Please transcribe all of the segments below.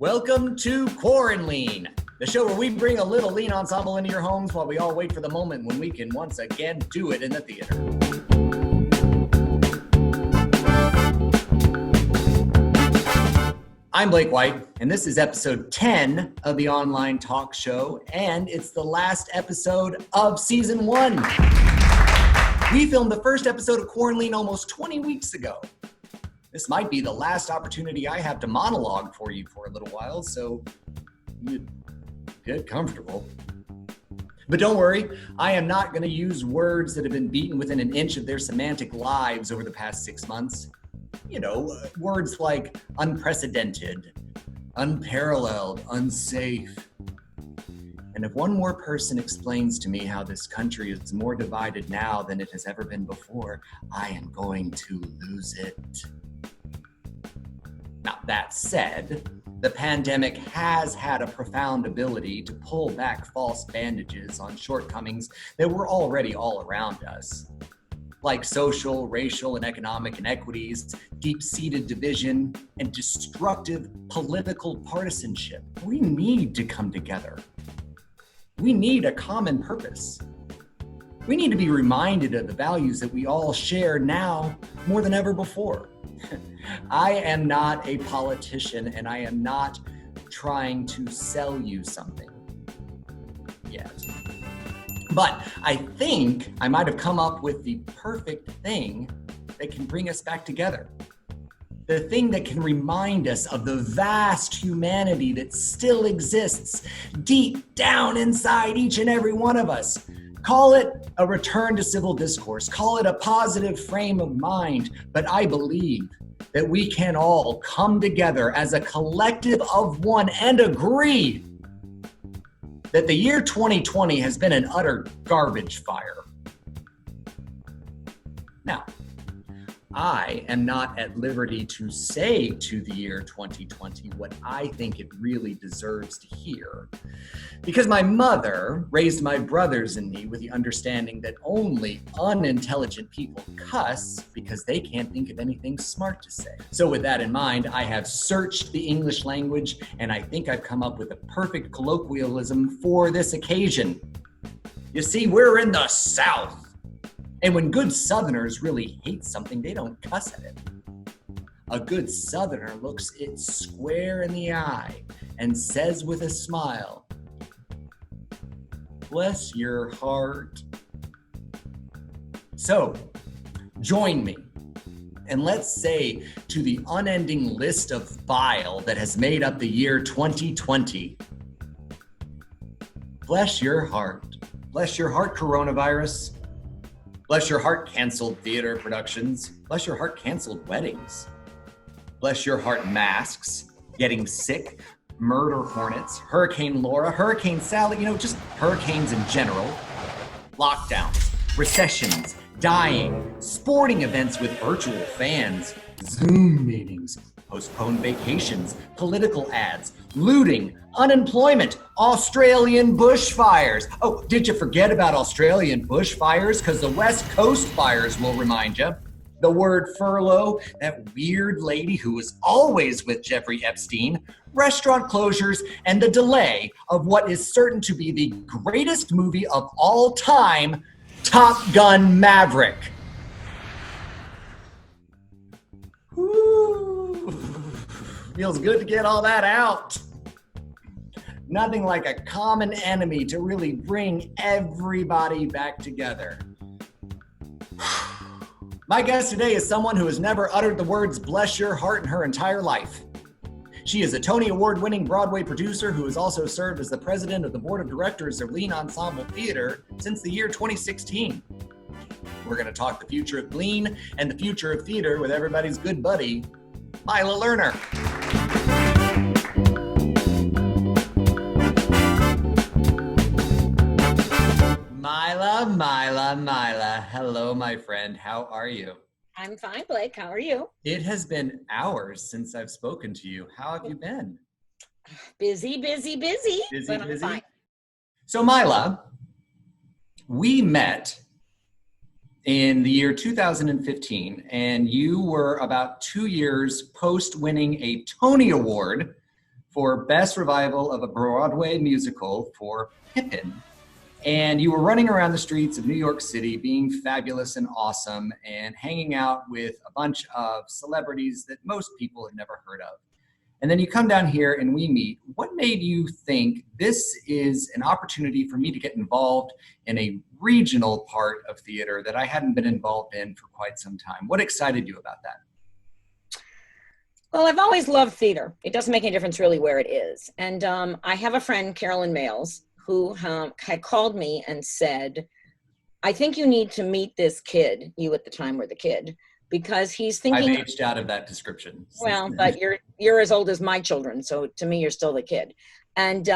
Welcome to QUARANLEAN, the show where we bring a little lean ensemble into your homes while we all wait for the moment when we can once again do it in the theater. I'm Blake White, and this is episode 10 of the online talk show, and it's the last episode of season 1. We filmed the first episode of QUARANLEAN almost 20 weeks ago. This might be the last opportunity I have to monologue for you for a little while, so get comfortable. But don't worry, I am not going to use words that have been beaten within an inch of their semantic lives over the past 6 months. You know, words like unprecedented, unparalleled, unsafe. And if one more person explains to me how this country is more divided now than it has ever been before, I am going to lose it. Now, that said, the pandemic has had a profound ability to pull back false bandages on shortcomings that were already all around us, like social, racial, and economic inequities, deep-seated division, and destructive political partisanship. We need to come together. We need a common purpose. We need to be reminded of the values that we all share now more than ever before. I am not a politician, and I am not trying to sell you something yet. But I think I might have come up with the perfect thing that can bring us back together. The thing that can remind us of the vast humanity that still exists deep down inside each and every one of us. Call it a return to civil discourse. Call it a positive frame of mind. But I believe that we can all come together as a collective of one and agree that the year 2020 has been an utter garbage fire. Now, I am not at liberty to say to the year 2020 what I think it really deserves to hear, because my mother raised my brothers and me with the understanding that only unintelligent people cuss because they can't think of anything smart to say. So with that in mind, I have searched the English language, and I think I've come up with a perfect colloquialism for this occasion. You see, we're in the South. And when good Southerners really hate something, they don't cuss at it. A good Southerner looks it square in the eye and says with a smile, "Bless your heart." So, join me, and let's say to the unending list of bile that has made up the year 2020, bless your heart. Bless your heart, coronavirus. Bless your heart, canceled theater productions. Bless your heart, canceled weddings. Bless your heart, masks, getting sick, murder hornets, Hurricane Laura, Hurricane Sally, just hurricanes in general, lockdowns, recessions, dying, sporting events with virtual fans, Zoom meetings, postponed vacations, political ads, looting, unemployment, Australian bushfires. Oh, did you forget about Australian bushfires? Because the West Coast fires will remind you. The word furlough, that weird lady who was always with Jeffrey Epstein, restaurant closures, and the delay of what is certain to be the greatest movie of all time, Top Gun Maverick. Woo. Feels good to get all that out. Nothing like a common enemy to really bring everybody back together. My guest today is someone who has never uttered the words "bless your heart" in her entire life. She is a Tony Award-winning Broadway producer who has also served as the president of the board of directors of Lean Ensemble Theater since the year 2016. We're going to talk the future of Lean and the future of theater with everybody's good buddy, Myla Lerner. Myla. Hello, my friend. How are you? I'm fine, Blake. How are you? It has been hours since I've spoken to you. How have you been? Busy. But I'm fine. So, Myla, we met in the year 2015, and you were about 2 years post winning a Tony Award for Best Revival of a Broadway Musical for Pippin. And you were running around the streets of New York City being fabulous and awesome and hanging out with a bunch of celebrities that most people had never heard of. And then you come down here and we meet. What made you think this is an opportunity for me to get involved in a regional part of theater that I hadn't been involved in for quite some time? What excited you about that? Well, I've always loved theater. It doesn't make any difference really where it is. And I have a friend, Carolyn Males, who had called me and said, I think you need to meet this kid. You at the time were the kid, because he's thinking— I've aged out of that description. Well, but you're as old as my children, so to me, you're still the kid. And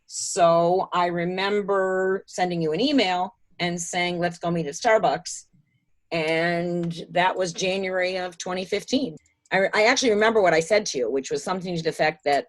so I remember sending you an email and saying, let's go meet at Starbucks. And that was January of 2015. I actually remember what I said to you, which was something to the effect that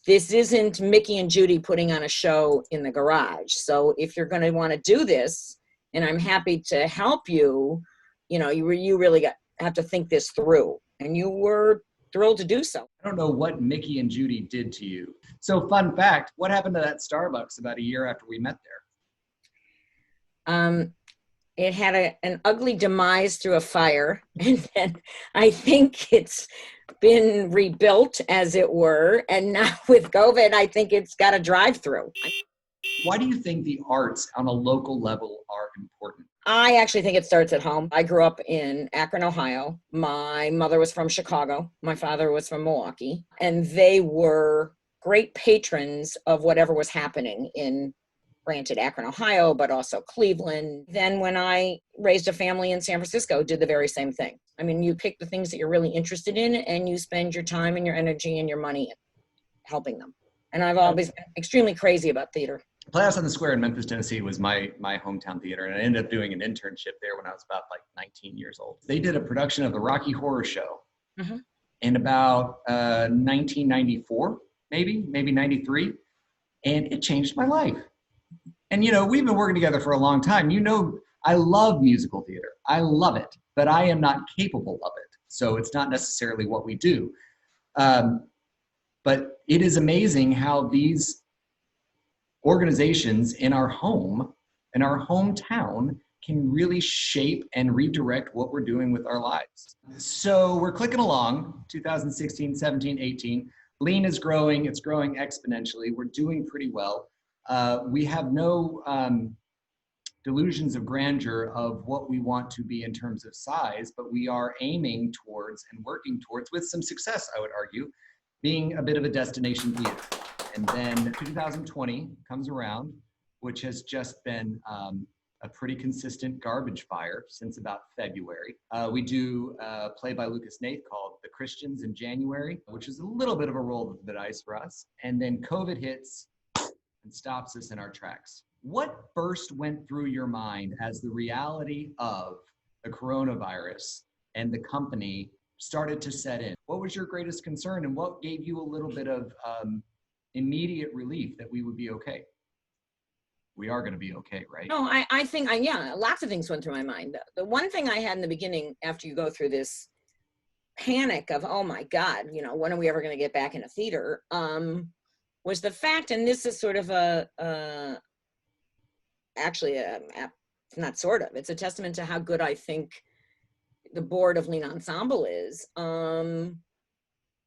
this isn't Mickey and Judy putting on a show in the garage. So if you're going to want to do this, and I'm happy to help you, you really have to think this through. And you were thrilled to do so. I don't know what Mickey and Judy did to you. So fun fact, what happened to that Starbucks about a year after we met there? It had an ugly demise through a fire. And then I think it's been rebuilt, as it were. And now with COVID, I think it's got a drive-through. Why do you think the arts on a local level are important? I actually think it starts at home. I grew up in Akron, Ohio. My mother was from Chicago. My father was from Milwaukee. And they were great patrons of whatever was happening in, granted, Akron, Ohio, but also Cleveland. Then when I raised a family in San Francisco, did the very same thing. I mean, you pick the things that you're really interested in and you spend your time and your energy and your money helping them. And I've always been extremely crazy about theater. Playhouse on the Square in Memphis, Tennessee was my hometown theater, and I ended up doing an internship there when I was about 19 years old. They did a production of the Rocky Horror Show in about 1994, maybe 93, and it changed my life. And we've been working together for a long time. I love musical theater. I love it, but I am not capable of it. So it's not necessarily what we do. But it is amazing how these organizations in our home, in our hometown, can really shape and redirect what we're doing with our lives. So we're clicking along, 2016, 17, 18. Lean is growing. It's growing exponentially. We're doing pretty well. We have no delusions of grandeur of what we want to be in terms of size, but we are aiming towards and working towards, with some success, I would argue, being a bit of a destination theater. And then 2020 comes around, which has just been a pretty consistent garbage fire since about February. We do a play by Lucas Nath called The Christians in January, which is a little bit of a roll of the dice for us. And then COVID hits and stops us in our tracks. What first went through your mind as the reality of the coronavirus and the company started to set in? What was your greatest concern, and what gave you a little bit of immediate relief that we would be okay? We are going to be okay, right? No, I think, lots of things went through my mind. The one thing I had in the beginning, after you go through this panic of, oh my God, when are we ever going to get back in a theater, was the fact, and this is sort of it's a testament to how good I think the board of Lean Ensemble is.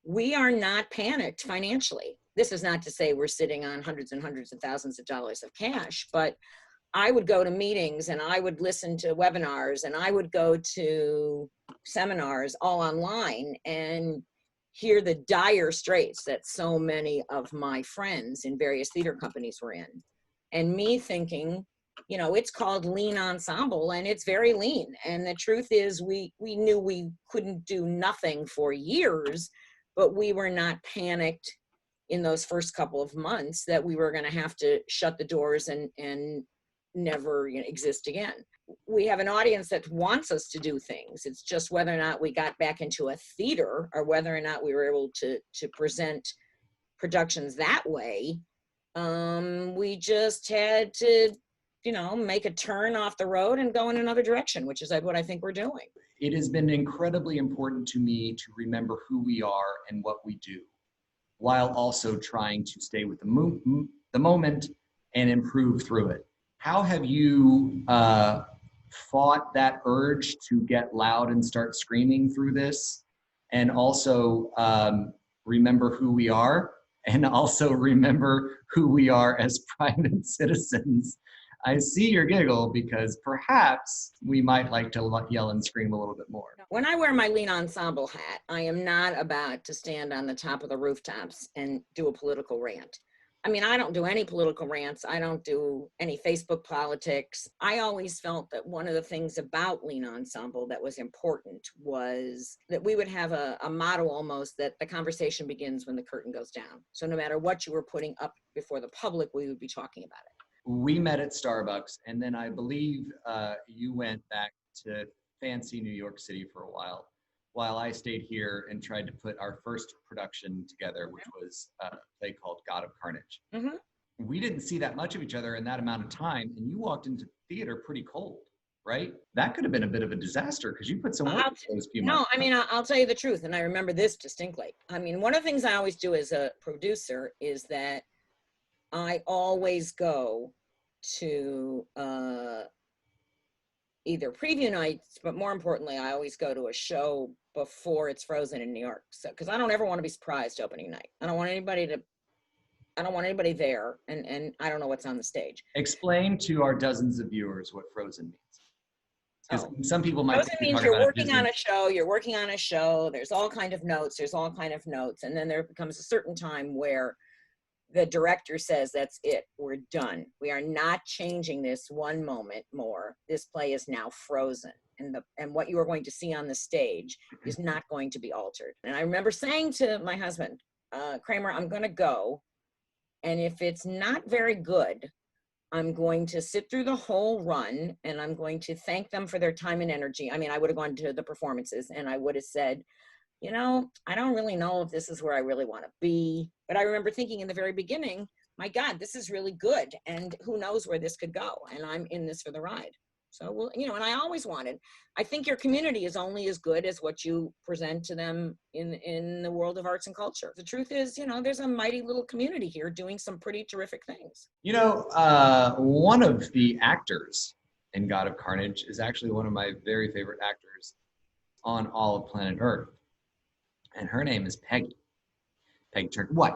We are not panicked financially. This is not to say we're sitting on hundreds and hundreds of thousands of dollars of cash, but I would go to meetings and I would listen to webinars and I would go to seminars all online and hear the dire straits that so many of my friends in various theater companies were in. And me thinking, it's called Lean Ensemble and it's very lean. And the truth is we knew we couldn't do nothing for years, but we were not panicked in those first couple of months that we were going to have to shut the doors and never exist again. We have an audience that wants us to do things. It's just whether or not we got back into a theater or whether or not we were able to present productions that way. We just had to, make a turn off the road and go in another direction, which is what I think we're doing. it has been incredibly important to me to remember who we are and what we do, while also trying to stay with the moment and improve through it. How have you fought that urge to get loud and start screaming through this, and also remember who we are, and also remember who we are as private citizens? I see your giggle because perhaps we might like to yell and scream a little bit more. When I wear my Lean Ensemble hat, I am not about to stand on the top of the rooftops and do a political rant. I mean, I don't do any political rants. I don't do any Facebook politics. I always felt that one of the things about Lean Ensemble that was important was that we would have a motto almost, that the conversation begins when the curtain goes down. So no matter what you were putting up before the public, we would be talking about it. We met at Starbucks, and then I believe you went back to fancy New York City for a while I stayed here and tried to put our first production together, which was a play called God of Carnage. Mm-hmm. We didn't see that much of each other in that amount of time, and you walked into theater pretty cold, right? That could have been a bit of a disaster because you put some work into those few months. No, I mean, I'll tell you the truth, and I remember this distinctly. I mean, one of the things I always do as a producer is that I always go to either preview nights, but more importantly, I always go to a show before it's frozen in New York. So, because I don't ever want to be surprised opening night. I don't want anybody there, and I don't know what's on the stage. Explain to our dozens of viewers what frozen means. Because some people might. Frozen means you're working on a show, there's all kind of notes, and then there becomes a certain time where the director says, that's it, we're done. We are not changing this one moment more. This play is now frozen. And what you are going to see on the stage is not going to be altered. And I remember saying to my husband, Kramer, I'm gonna go. And if it's not very good, I'm going to sit through the whole run and I'm going to thank them for their time and energy. I mean, I would have gone to the performances and I would have said, you know, I don't really know if this is where I really want to be. But I remember thinking in the very beginning, my God, this is really good. And who knows where this could go. And I'm in this for the ride. So, well, you know, and I always wanted, I think your community is only as good as what you present to them in the world of arts and culture. The truth is, you know, there's a mighty little community here doing some pretty terrific things. You know, one of the actors in God of Carnage is actually one of my very favorite actors on all of planet Earth. And her name is Peggy Turk-White.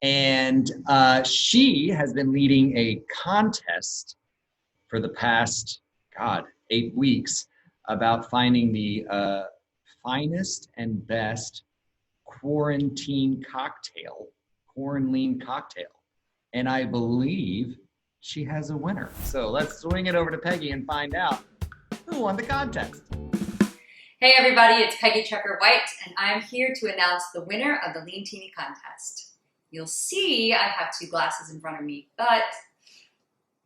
And she has been leading a contest for the past, 8 weeks about finding the finest and best quarantine cocktail, QUARANLEAN cocktail. And I believe she has a winner. So let's swing it over to Peggy and find out who won the contest. Hey everybody, it's Peggy Turk-White, and I'm here to announce the winner of the Lean Teeny contest. You'll see I have 2 glasses in front of me, but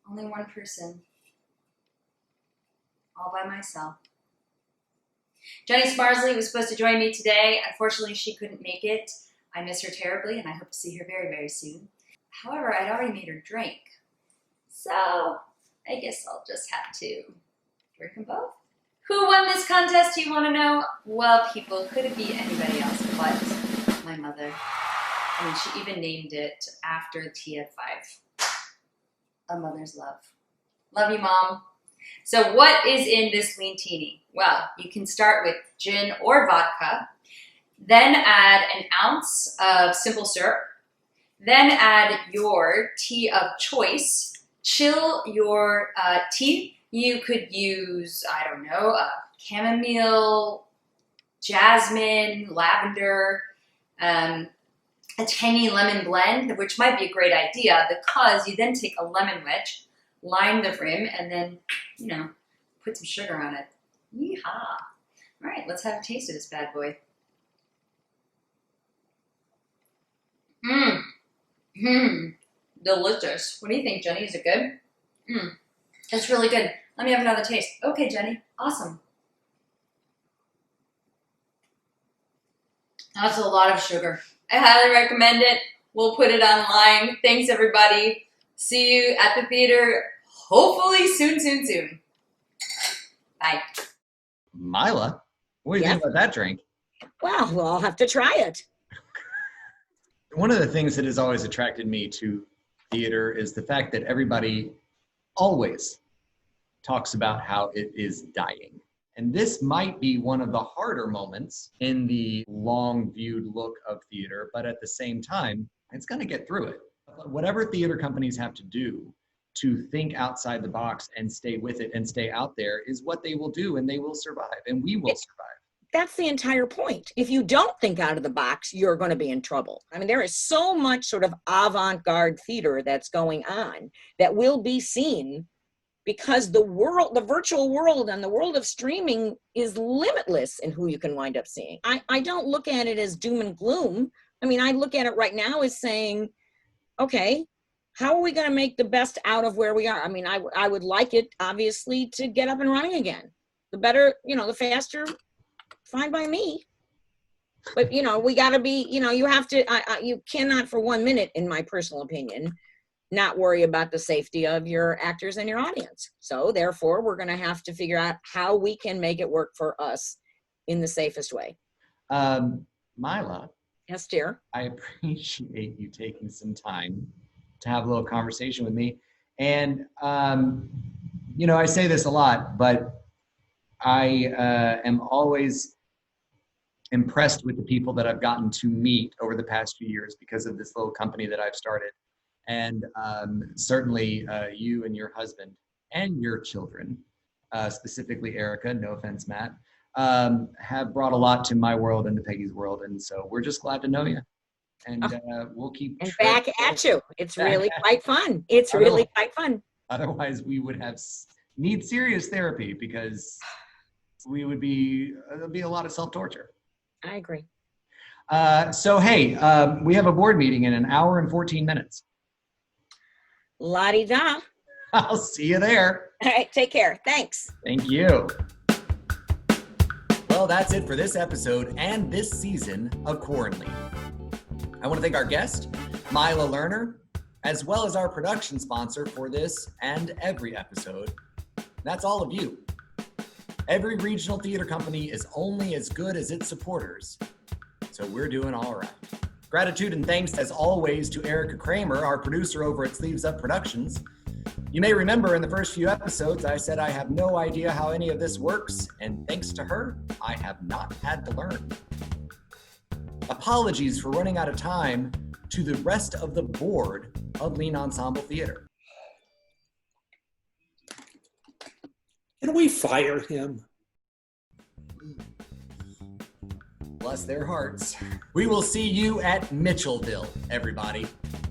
only one person, all by myself. Jenny Smarsley was supposed to join me today. Unfortunately, she couldn't make it. I miss her terribly, and I hope to see her very, very soon. However, I'd already made her drink, so I guess I'll just have to drink them both. Who won this contest, you want to know? Well, people, could it be anybody else but my mother? I mean, she even named it after TF5. A mother's love. Love you, Mom. So what is in this Lean Teeny? Well, you can start with gin or vodka, then add an ounce of simple syrup, then add your tea of choice, chill your tea. You could use, I don't know, chamomile, jasmine, lavender, a tangy lemon blend, which might be a great idea because you then take a lemon wedge, line the rim, and then, you know, put some sugar on it. Yeehaw. All right, let's have a taste of this bad boy. Delicious. What do you think, Jenny? Is it good? It's really good. Let me have another taste. Okay, Jenny. Awesome. That's a lot of sugar. I highly recommend it. We'll put it online. Thanks, everybody. See you at the theater, hopefully soon, soon, soon. Bye. Myla, What do you think about that drink? Well, we'll all have to try it. One of the things that has always attracted me to theater is the fact that everybody always talks about how it is dying. And this might be one of the harder moments in the long viewed look of theater, but at the same time, it's going to get through it. Whatever theater companies have to do to think outside the box and stay with it and stay out there is what they will do, and they will survive, and we will survive. That's the entire point. If you don't think out of the box, you're going to be in trouble. I mean, there is so much sort of avant-garde theater that's going on that will be seen because the virtual world and the world of streaming is limitless in who you can wind up seeing. I don't look at it as doom and gloom. I mean, I look at it right now as saying, okay, how are we going to make the best out of where we are? I mean, I would like it, obviously, to get up and running again. The better, the faster, fine by me. But, we got to be, you have to, you cannot for 1 minute, in my personal opinion, not worry about the safety of your actors and your audience. So therefore, we're going to have to figure out how we can make it work for us in the safest way. Myla. Yes, dear. I appreciate you taking some time to have a little conversation with me. And, I say this a lot, but I am always impressed with the people that I've gotten to meet over the past few years because of this little company that I've started. And certainly you and your husband and your children, specifically Erica, no offense, Matt, have brought a lot to my world and to Peggy's world. And so we're just glad to know you. And we'll keep back at you. It's really quite fun. It's really quite fun. Otherwise, we would need serious therapy because there'd be a lot of self-torture. I agree. So, hey, we have a board meeting in an hour and 14 minutes. La-di-da. I'll see you there. All right, take care. Thanks. Thank you. Well, that's it for this episode and this season of QUARANLEAN. I want to thank our guest, Myla Lerner, as well as our production sponsor for this and every episode. That's all of you. Every regional theater company is only as good as its supporters, so we're doing all right. Gratitude and thanks, as always, to Erica Kramer, our producer over at Sleeves Up Productions. You may remember in the first few episodes, I said I have no idea how any of this works, and thanks to her, I have not had to learn. Apologies for running out of time to the rest of the board of Lean Ensemble Theater. Can we fire him? Bless their hearts. We will see you at Mitchelville, everybody.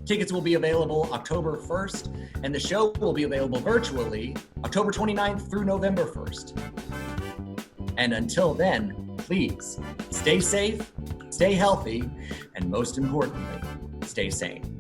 Tickets will be available October 1st, and the show will be available virtually October 29th through November 1st. And until then, please stay safe, stay healthy, and most importantly, stay sane.